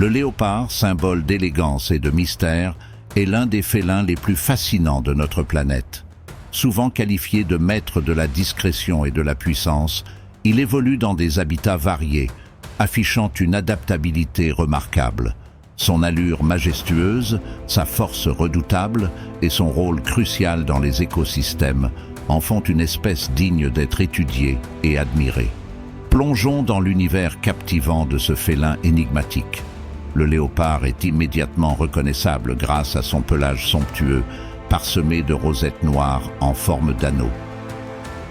Le léopard, symbole d'élégance et de mystère, est l'un des félins les plus fascinants de notre planète. Souvent qualifié de maître de la discrétion et de la puissance, il évolue dans des habitats variés, affichant une adaptabilité remarquable. Son allure majestueuse, sa force redoutable et son rôle crucial dans les écosystèmes en font une espèce digne d'être étudiée et admirée. Plongeons dans l'univers captivant de ce félin énigmatique. Le léopard est immédiatement reconnaissable grâce à son pelage somptueux, parsemé de rosettes noires en forme d'anneau.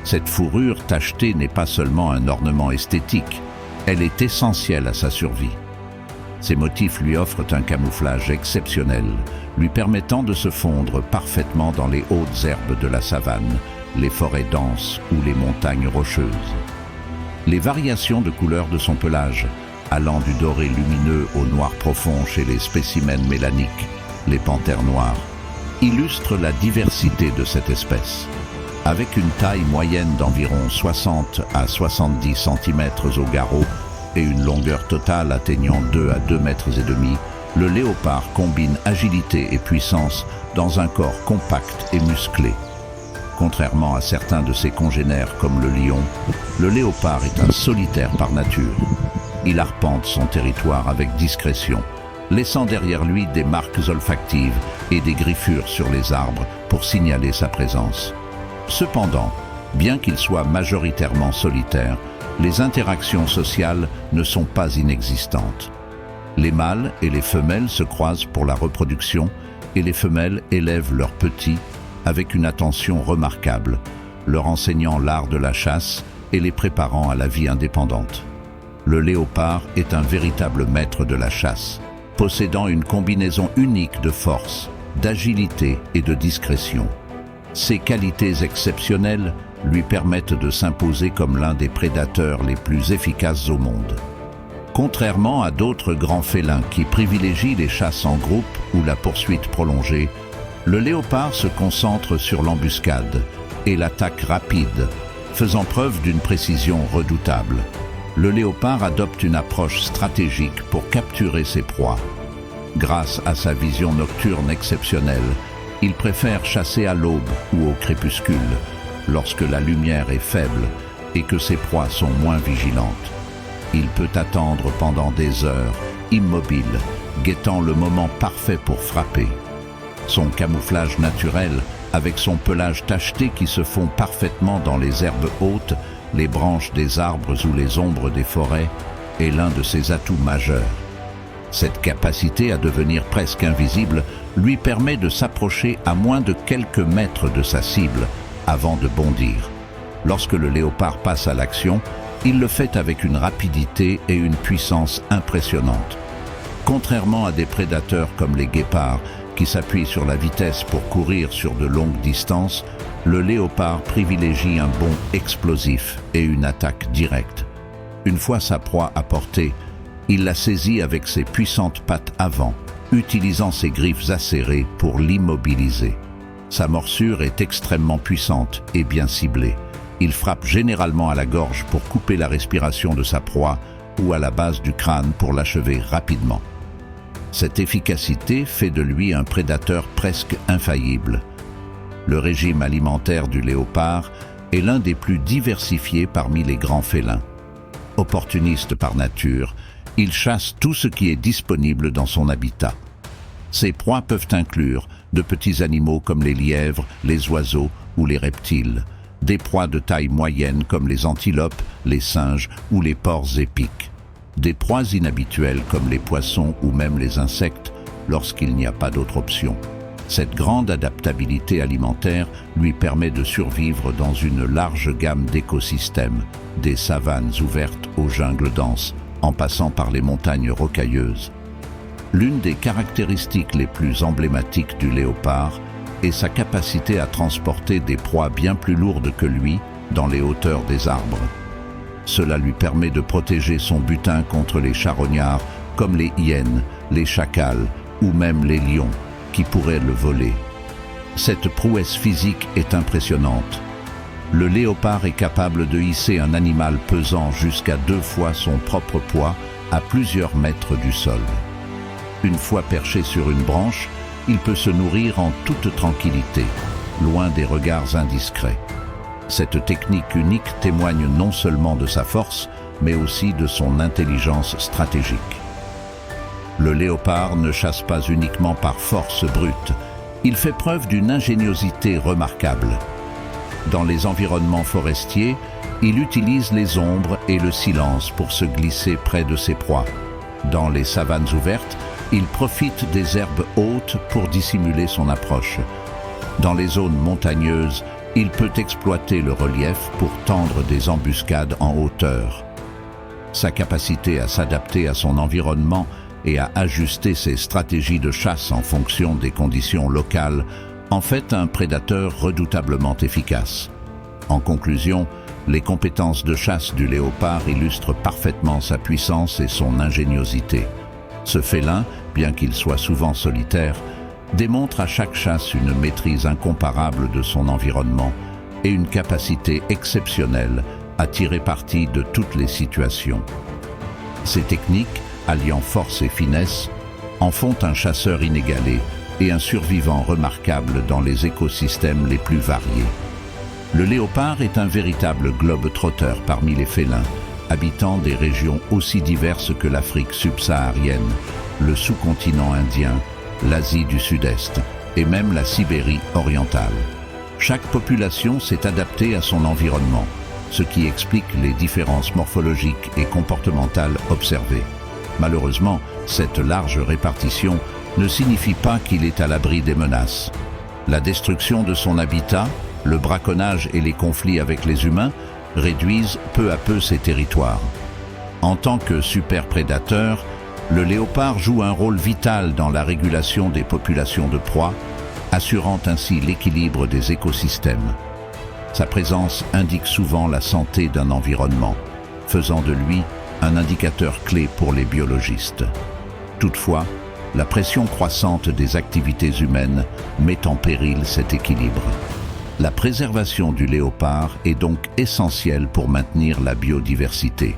Cette fourrure tachetée n'est pas seulement un ornement esthétique, elle est essentielle à sa survie. Ces motifs lui offrent un camouflage exceptionnel, lui permettant de se fondre parfaitement dans les hautes herbes de la savane, les forêts denses ou les montagnes rocheuses. Les variations de couleur de son pelage, allant du doré lumineux au noir profond chez les spécimens mélaniques, les panthères noires, illustrent la diversité de cette espèce. Avec une taille moyenne d'environ 60 à 70 cm au garrot et une longueur totale atteignant 2 à 2,5 mètres, le léopard combine agilité et puissance dans un corps compact et musclé. Contrairement à certains de ses congénères comme le lion, le léopard est un solitaire par nature. Il arpente son territoire avec discrétion, laissant derrière lui des marques olfactives et des griffures sur les arbres pour signaler sa présence. Cependant, bien qu'il soit majoritairement solitaire, les interactions sociales ne sont pas inexistantes. Les mâles et les femelles se croisent pour la reproduction et les femelles élèvent leurs petits avec une attention remarquable, leur enseignant l'art de la chasse et les préparant à la vie indépendante. Le léopard est un véritable maître de la chasse, possédant une combinaison unique de force, d'agilité et de discrétion. Ces qualités exceptionnelles lui permettent de s'imposer comme l'un des prédateurs les plus efficaces au monde. Contrairement à d'autres grands félins qui privilégient les chasses en groupe ou la poursuite prolongée, le léopard se concentre sur l'embuscade et l'attaque rapide, faisant preuve d'une précision redoutable. Le léopard adopte une approche stratégique pour capturer ses proies. Grâce à sa vision nocturne exceptionnelle, il préfère chasser à l'aube ou au crépuscule, lorsque la lumière est faible et que ses proies sont moins vigilantes. Il peut attendre pendant des heures, immobile, guettant le moment parfait pour frapper. Son camouflage naturel, avec son pelage tacheté qui se fond parfaitement dans les herbes hautes, les branches des arbres ou les ombres des forêts, est l'un de ses atouts majeurs. Cette capacité à devenir presque invisible lui permet de s'approcher à moins de quelques mètres de sa cible avant de bondir. Lorsque le léopard passe à l'action, il le fait avec une rapidité et une puissance impressionnantes. Contrairement à des prédateurs comme les guépards, qui s'appuient sur la vitesse pour courir sur de longues distances, le léopard privilégie un bond explosif et une attaque directe. Une fois sa proie à portée, il la saisit avec ses puissantes pattes avant, utilisant ses griffes acérées pour l'immobiliser. Sa morsure est extrêmement puissante et bien ciblée. Il frappe généralement à la gorge pour couper la respiration de sa proie ou à la base du crâne pour l'achever rapidement. Cette efficacité fait de lui un prédateur presque infaillible. Le régime alimentaire du léopard est l'un des plus diversifiés parmi les grands félins. Opportuniste par nature, il chasse tout ce qui est disponible dans son habitat. Ses proies peuvent inclure de petits animaux comme les lièvres, les oiseaux ou les reptiles, des proies de taille moyenne comme les antilopes, les singes ou les porcs épics, des proies inhabituelles comme les poissons ou même les insectes lorsqu'il n'y a pas d'autre option. Cette grande adaptabilité alimentaire lui permet de survivre dans une large gamme d'écosystèmes, des savanes ouvertes aux jungles denses, en passant par les montagnes rocailleuses. L'une des caractéristiques les plus emblématiques du léopard est sa capacité à transporter des proies bien plus lourdes que lui dans les hauteurs des arbres. Cela lui permet de protéger son butin contre les charognards comme les hyènes, les chacals ou même les lions qui pourraient le voler. Cette prouesse physique est impressionnante. Le léopard est capable de hisser un animal pesant jusqu'à 2 fois son propre poids à plusieurs mètres du sol. Une fois perché sur une branche, il peut se nourrir en toute tranquillité, loin des regards indiscrets. Cette technique unique témoigne non seulement de sa force, mais aussi de son intelligence stratégique. Le léopard ne chasse pas uniquement par force brute, il fait preuve d'une ingéniosité remarquable. Dans les environnements forestiers, il utilise les ombres et le silence pour se glisser près de ses proies. Dans les savanes ouvertes, il profite des herbes hautes pour dissimuler son approche. Dans les zones montagneuses, il peut exploiter le relief pour tendre des embuscades en hauteur. Sa capacité à s'adapter à son environnement et à ajuster ses stratégies de chasse en fonction des conditions locales en fait un prédateur redoutablement efficace. En conclusion, les compétences de chasse du léopard illustrent parfaitement sa puissance et son ingéniosité. Ce félin, bien qu'il soit souvent solitaire, démontre à chaque chasse une maîtrise incomparable de son environnement et une capacité exceptionnelle à tirer parti de toutes les situations. Ces techniques, alliant force et finesse, en font un chasseur inégalé et un survivant remarquable dans les écosystèmes les plus variés. Le léopard est un véritable globe-trotteur parmi les félins, habitant des régions aussi diverses que l'Afrique subsaharienne, le sous-continent indien, l'Asie du Sud-Est et même la Sibérie orientale. Chaque population s'est adaptée à son environnement, ce qui explique les différences morphologiques et comportementales observées. Malheureusement, cette large répartition ne signifie pas qu'il est à l'abri des menaces. La destruction de son habitat, le braconnage et les conflits avec les humains réduisent peu à peu ses territoires. En tant que superprédateur, le léopard joue un rôle vital dans la régulation des populations de proies, assurant ainsi l'équilibre des écosystèmes. Sa présence indique souvent la santé d'un environnement, faisant de lui un indicateur clé pour les biologistes. Toutefois, la pression croissante des activités humaines met en péril cet équilibre. La préservation du léopard est donc essentielle pour maintenir la biodiversité.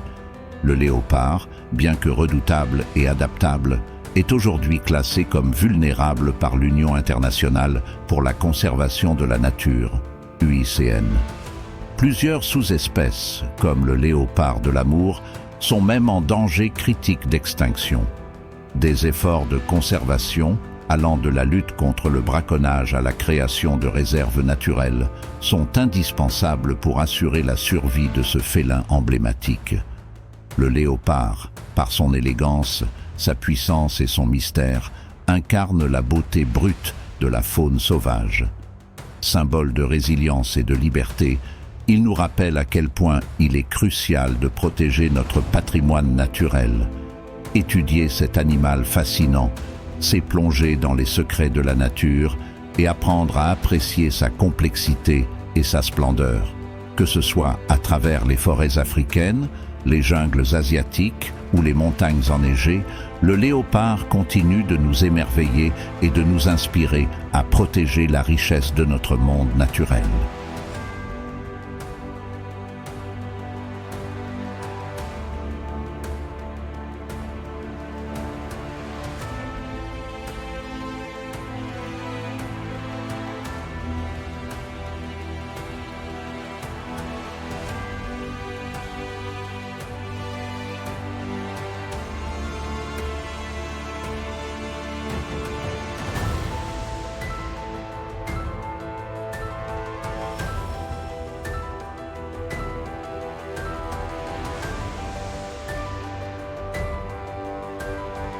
Le léopard, bien que redoutable et adaptable, est aujourd'hui classé comme vulnérable par l'Union internationale pour la conservation de la nature, UICN. Plusieurs sous-espèces, comme le léopard de l'amour, sont même en danger critique d'extinction. Des efforts de conservation, allant de la lutte contre le braconnage à la création de réserves naturelles, sont indispensables pour assurer la survie de ce félin emblématique. Le léopard, par son élégance, sa puissance et son mystère, incarne la beauté brute de la faune sauvage. Symbole de résilience et de liberté, il nous rappelle à quel point il est crucial de protéger notre patrimoine naturel. Étudier cet animal fascinant, c'est plonger dans les secrets de la nature et apprendre à apprécier sa complexité et sa splendeur. Que ce soit à travers les forêts africaines, les jungles asiatiques ou les montagnes enneigées, le léopard continue de nous émerveiller et de nous inspirer à protéger la richesse de notre monde naturel.